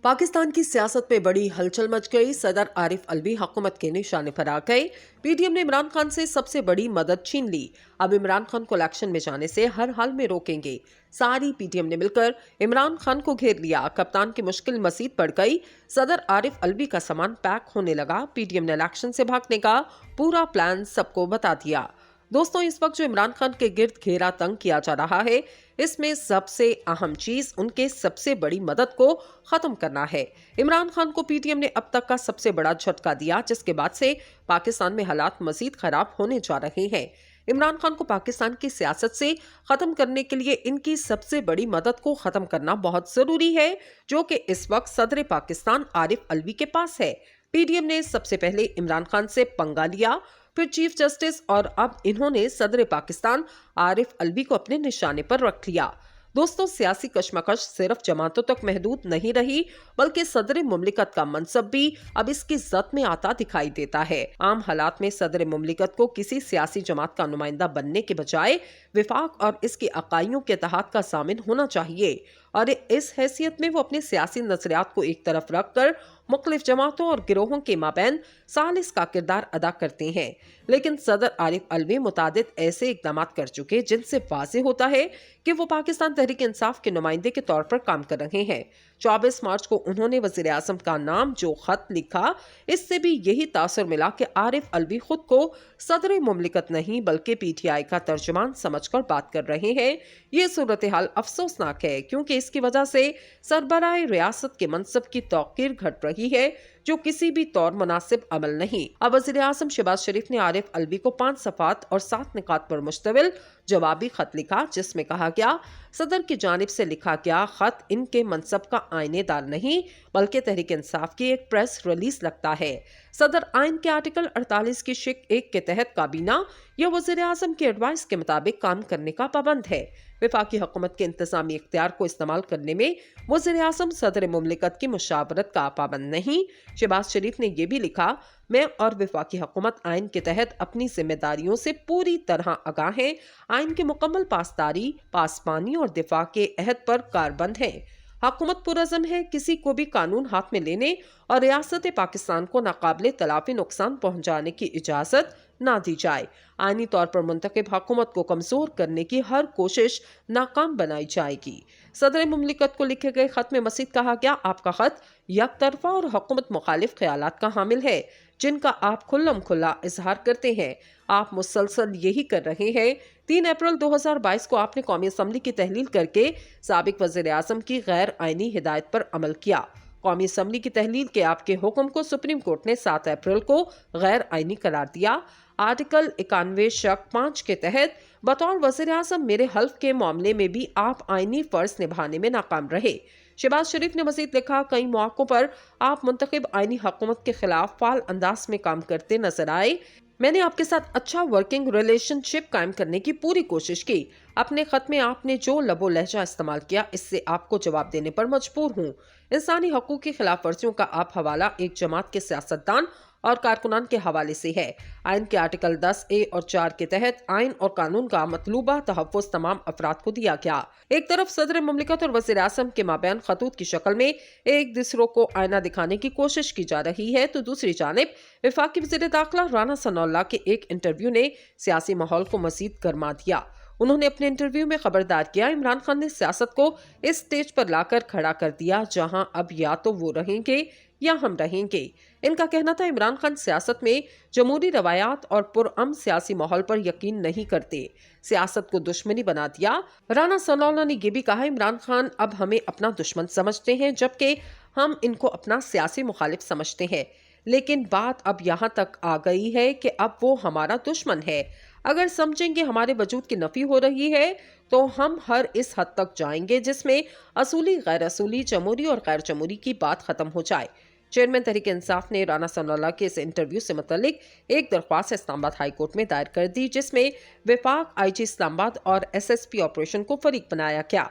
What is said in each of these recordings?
पाकिस्तान की सियासत में बड़ी हलचल मच गई। सदर आरिफ अलवी हुकूमत के निशाने पर आ गए। पीडीएम ने इमरान खान से सबसे बड़ी मदद छीन ली। अब इमरान खान को इलेक्शन में जाने से हर हाल में रोकेंगे। सारी पीडीएम ने मिलकर इमरान खान को घेर लिया। कप्तान की मुश्किल मजीद बढ़ गई। सदर आरिफ अलवी का सामान पैक होने लगा। पीडीएम ने इलेक्शन से भागने का पूरा प्लान सबको बता दिया। दोस्तों, इस वक्त जो इमरान खान के गिर्द घेरा तंग किया जा रहा है, इसमें सबसे अहम चीज उनके सबसे बड़ी मदद को खत्म करना है। इमरान खान को पीटीएम ने अब तक का सबसे बड़ा झटका दिया, जिसके बाद से पाकिस्तान में हालात मजीद खराब होने जा रहे हैं। इमरान खान को पाकिस्तान की सियासत से खत्म करने के लिए इनकी सबसे बड़ी मदद को खत्म करना बहुत जरूरी है, जो कि इस वक्त सदर पाकिस्तान आरिफ अलवी के पास है। पीडीएम ने सबसे पहले इमरान खान से पंगा लिया, फिर चीफ जस्टिस, और अब इन्होंने सदर पाकिस्तान आरिफ अलवी को अपने निशाने पर रख लिया। दोस्तों, सियासी कशमकश सिर्फ जमातों तक महदूद नहीं रही, बल्कि सदर मुमलिकत का मनसब भी अब इसकी जद में आता दिखाई देता है। आम हालात में सदर मुमलिकत को किसी सियासी जमात का नुमाइंदा बनने के बजाय विफाक और इसकी अकाइयों के तहत का शामिल होना चाहिए, और इस हैसियत में वो अपने सियासी नजरियात को एक तरफ रखकर मुख्तलिफ जमातों और गिरोहों के माबैन सालिस का किरदार अदा करते हैं। लेकिन सदर आरिफ अलवी मुतादिद ऐसे इकदाम कर चुके जिनसे वाज़ेह होता है कि वो पाकिस्तान तहरीक इंसाफ के नुमाइंदे के तौर पर काम कर रहे हैं। 24 मार्च को उन्होंने वज़ीर आज़म का नाम जो खत लिखा, इससे भी यही तासर मिला कि आरिफ अलवी खुद को सदर मुमलिकत नहीं बल्कि पीटीआई का तर्जुमान समझकर बात कर रहे हैं। ये सूरत हाल अफसोसनाक है, क्योंकि इसकी वजह से सरबराह रियासत के मनसब की तौकीर घट रही है, जो किसी भी तौर मुनासिब अमल नहीं। अब वज़ीर आज़म शहबाज शरीफ ने आरिफ अलवी को 5 सफ़ात और 7 निकात पर मुश्तमिल जवाबी खत लिखा, जिसमें कहा गया, सदर की जानिब से लिखा गया खत इनके मनसब का आईनेदार नहीं बल्कि तहरीक इंसाफ की एक प्रेस रिलीज लगता है। सदर आइन के आर्टिकल 48 की शिक 1 के तहत काबीना या वज़ीर आज़म की एडवाइस के मुताबिक काम करने का पाबंद है। वफाकी हुकूमत के इंतजामी इख्तियार को इस्तेमाल करने में वज़ीर आज़म सदर मुमलिकत की मुशावरत का पाबंद नहीं। शहबाज शरीफ ने यह भी लिखा, मैं और वफाकी हुकूमत आइन के तहत अपनी जिम्मेदारियों से पूरी तरह आगाह हैं। आइन की मुकम्मल पासदारी, पासबानी और दिफा के अहद पर कारबंद है। हुकूमत पुरज़म है किसी को भी कानून हाथ में लेने और रियासत पाकिस्तान को नाकाबिले तलाफी नुकसान पहुंचाने की इजाज़त ना दी जाए। आईनी तौर पर मुंतखब हुकूमत को कमज़ोर करने की हर कोशिश नाकाम बनाई जाएगी। सदर मुमलिकत को लिखे गए खत में मज़ीद कहा गया, आपका खत यकतरफा और हुकूमत मुखालिफ ख्यालात का हामिल है, जिनका आप खुल्लम खुल्ला इजहार करते हैं। आप मुसलसल यही कर रहे हैं। 3 अप्रैल 2022 को आपने कौमी असम्बली की तहलील करके साबिक वज़ीर आज़म की गैर आइनी हिदायत पर अमल किया। कौमी असम्बली की तहलील के आपके हुक्म को सुप्रीम कोर्ट ने 7 अप्रैल को गैर आइनी करार दिया। आर्टिकल 91 शक 5 के तहत बतौर वज़ीर आज़म मेरे हल्फ के मामले में भी आप आइनी फर्ज निभाने में नाकाम रहे। शहबाज शरीफ ने मज़ीद लिखा, कई मौक़ों पर आप मुंतखब आइनी हुकूमत के खिलाफ फाल अंदाज में काम करते नजर आए। मैंने आपके साथ अच्छा वर्किंग रिलेशनशिप कायम करने की पूरी कोशिश की। अपने खत में आपने जो लबो लहजा इस्तेमाल किया, इससे आपको जवाब देने पर मजबूर हूँ। इंसानी हकूक़ की खिलाफ वर्जियों का आप हवाला एक जमात के सियासतदान और कारकुनान के हवाले से है। आइन के आर्टिकल 10A और 4 के तहत आइन और कानून का मतलूबा तहफ़्फ़ुज़ तमाम अफराद को दिया गया। एक तरफ सदर मुमलिकत और वज़ीर आज़म के माबैन खतूत की शक्ल में एक दूसरों को आईना दिखाने की कोशिश की जा रही है, तो दूसरी जानिब वफाकी वज़ीर दाखिला राना सनाउल्लाह के एक इंटरव्यू ने सियासी माहौल को मज़ीद गरमा दिया। उन्होंने अपने इंटरव्यू में खबरदार किया, इमरान खान ने सियासत को इस स्टेज पर लाकर खड़ा कर दिया जहां अब या तो वो रहेंगे या हम रहेंगे। इनका कहना था, इमरान खान सियासत में जमहूरी रवायात और पुरअमन सियासी माहौल पर यकीन नहीं करते, सियासत को दुश्मनी बना दिया। राना सनाउल्लाह ने यह भी कहा, इमरान खान अब हमें अपना दुश्मन समझते हैं, जबकि हम इनको अपना सियासी मुखालिफ समझते हैं। लेकिन बात अब यहाँ तक आ गई है कि अब वो हमारा दुश्मन है। अगर समझेंगे हमारे वजूद की नफी हो रही है, तो हम हर इस हद तक जाएंगे जिसमें असूली, गैर असूली, जमहूरी और गैर जमहूरी की बात खत्म हो जाए। चेयरमैन तहरीक इंसाफ ने राना सनाउल्लाह के इस इंटरव्यू से मुतल्लिक एक दरख्वास्त इस्लामाबाद हाई कोर्ट में दायर कर दी, जिसमें वफाक IG इस्लामाबाद और SSP ऑपरेशन को फरीक बनाया गया।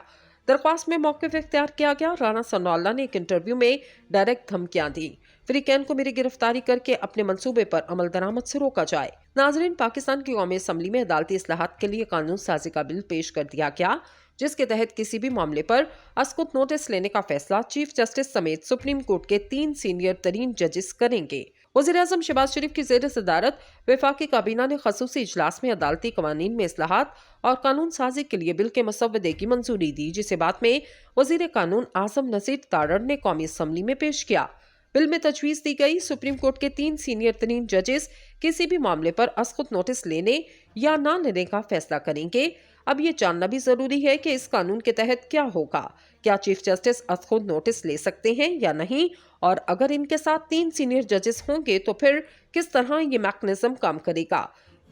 दरख्वास्त में मौक़िफ़ इख्तियार किया गया। राना सनाउल्लाह ने एक इंटरव्यू में डायरेक्ट धमकियां दी, फ्रीकैन को मेरी गिरफ्तारी करके अपने मंसूबे पर अमल दरामद से रोका जाए। नाजरीन, पाकिस्तान की कौमी असम्बली में अदालती इस्लाहात के लिए कानून साजी का बिल पेश कर दिया गया। जिसके तहत किसी भी मामले पर अस्कुत नोटिस लेने का फैसला चीफ जस्टिस समेत सुप्रीम कोर्ट के 3 सीनियर तरीन जजेस करेंगे। वज़ीर-ए-आज़म शहबाज शरीफ की ज़ेर सदारत वफाकी काबीना ने खसूसी इजलास में अदालती कवानीन में इस्लाहात और कानून साजी के लिए बिल के मसवदे की मंजूरी दी, जिसे बाद में वज़ीर कानून आज़म नज़ीर तारड़ ने कौमी असम्बली में पेश किया। बिल में तजवीज़ दी गई सुप्रीम कोर्ट के 3 सीनियर तरीन जजेस किसी भी मामले पर अस्कुत नोटिस लेने या ना लेने का फैसला करेंगे। अब ये जानना भी जरूरी है कि इस कानून के तहत क्या होगा, क्या चीफ जस्टिस अस्कुत नोटिस ले सकते हैं या नहीं, और अगर इनके साथ 3 सीनियर जजेस होंगे तो फिर किस तरह ये मैकेनिज्म काम करेगा,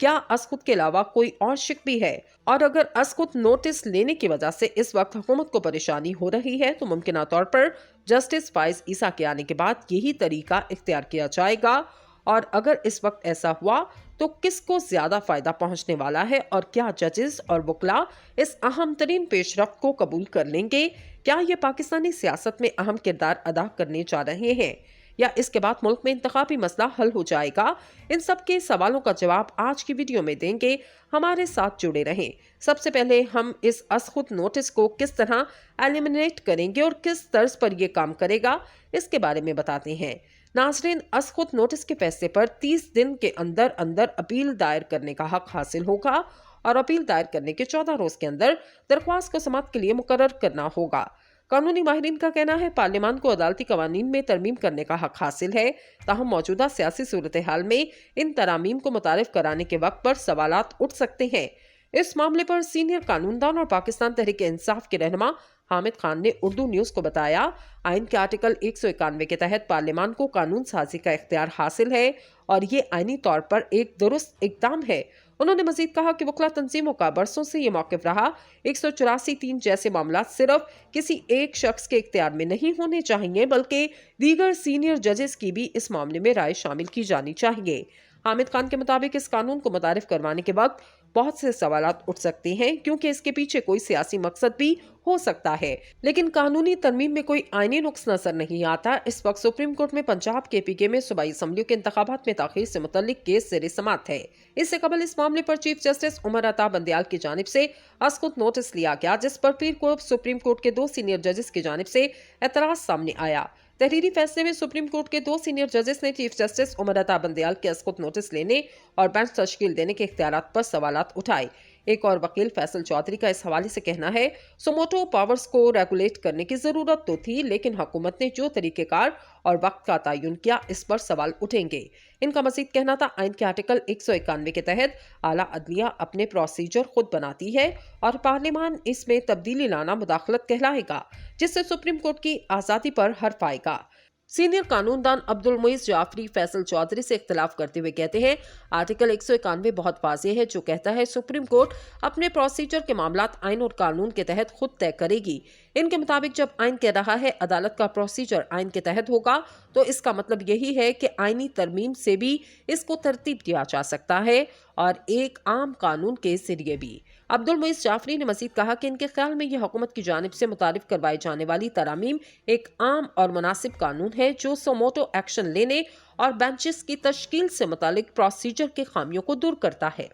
क्या अस्कुत के अलावा कोई और शिक भी है, और अगर अस्कुत नोटिस लेने की वजह से इस वक्त हुकूमत को परेशानी हो रही है तो मुमकिन तौर पर जस्टिस फाइज ईसा के आने के बाद यही तरीका इख्तियार किया जाएगा, और अगर इस वक्त ऐसा हुआ तो किसको ज्यादा फायदा पहुंचने वाला है, और क्या जजेस और वकला इस अहम तरीन पेशरफ्त को कबूल कर लेंगे, क्या ये पाकिस्तानी सियासत में अहम किरदार अदा करने जा रहे हैं, या इसके बाद मुल्क में इंतखाबी मसला हल हो जाएगा। इन सब के सवालों का जवाब आज की वीडियो में देंगे, हमारे साथ जुड़े रहें। सबसे पहले हम इस अस्कुत नोटिस को किस तरह एलिमिनेट करेंगे और किस तर्ज पर यह काम करेगा, इसके बारे में बताते हैं। नाज़रीन, अस्कुत नोटिस के फैसले पर 30 दिन के अंदर अंदर अपील दायर करने का हक हासिल होगा, और अपील दायर करने के 14 रोज के अंदर दरख्वास्त को समाअत के लिए मुकर्रर करना होगा। कानूनी माहिरीन का कहना है पार्लियामान को अदालती कवानीन में तरमीम करने का हक हासिल है, ताहम मौजूदा सियासी सूरत हाल में इन तरामीम को मुतारिफ कराने के वक्त पर सवालात उठ सकते हैं। इस मामले पर सीनियर कानूनदान और पाकिस्तान तहरीक इंसाफ के रहनुमा हामिद खान ने उर्दू न्यूज को बताया, आइन के आर्टिकल 191 के तहत पार्लियामान को कानून साजी का इख्तियार हासिल है और ये आइनी तौर पर एक दुरुस्त इक़दाम है। उन्होंने मजीद कहा कि वकला तंजीमों का बरसों से ये मौक़िफ़ रहा 184(3) जैसे मामला सिर्फ किसी एक शख्स के इख्तियार में नहीं होने चाहिए, बल्कि दीगर सीनियर जजेस की भी इस मामले में राय शामिल की जानी चाहिए। हामिद खान के मुताबिक इस कानून को मुतारिफ करवाने के वक्त बहुत से सवालात उठ सकते हैं, क्योंकि इसके पीछे कोई सियासी मकसद भी हो सकता है, लेकिन कानूनी तरमीम में कोई आईनी नुक्स नजर नहीं आता। इस वक्त सुप्रीम कोर्ट में पंजाब KPK में सूबाई असम्बलियों के इंतखाबात में ताखीर से मुतल्लिक केस ज़ेर समाअत है। इससे कबल इस मामले पर चीफ जस्टिस उमर अता बंदयाल की जानिब से अस्कुत नोटिस लिया गया, जिस पर पीर को सुप्रीम कोर्ट के 2 सीनियर जजेस की जानिब से एतराज सामने आया। तहरीरी फैसले में सुप्रीम कोर्ट के 2 सीनियर जजेस ने चीफ जस्टिस उमर अता बंदयाल के अस्कुत नोटिस लेने और बेंच तश्कील देने के इख्तियारात पर सवालात उठाए। एक और वकील फैसल चौधरी का इस हवाले से कहना है, सुमोटो पावर्स को रेगुलेट करने की जरूरत तो थी, लेकिन हुकूमत ने जो तरीकेकार और वक्त का तयन किया, इस पर सवाल उठेंगे। इनका मजीद कहना था, आइन के आर्टिकल 191 के तहत आला अदलिया अपने प्रोसीजर खुद बनाती है और पार्लियामान इसमें तब्दीली लाना मुदाखलत कहलाएगा, जिससे सुप्रीम कोर्ट की आज़ादी पर हर्फ आएगा। सीनियर कानूनदान अब्दुल मुईज़ जाफरी फैसल चौधरी से इख्तिलाफ करते हुए कहते हैं, आर्टिकल 191 बहुत वाज़ेह है, जो कहता है सुप्रीम कोर्ट अपने प्रोसीजर के मामलात आइन और कानून के तहत खुद तय करेगी। इनके मुताबिक जब आइन कह रहा है अदालत का प्रोसीजर आइन के तहत होगा, तो इसका मतलब यही है कि आइनी तरमीम से भी इसको तरतीब दिया जा सकता है और एक आम कानून के जरिए भी। अब्दुल मुईज़ जाफरी ने मजीद कहा कि इनके ख्याल में यह हुकूमत की जानिब से मुतारिफ करवाई जाने वाली तरामीम एक आम और मुनासिब कानून है, जो सुमोटो एक्शन लेने और बेंचेस की तश्कील से मुतालिक प्रोसीजर के खामियों को दूर करता है।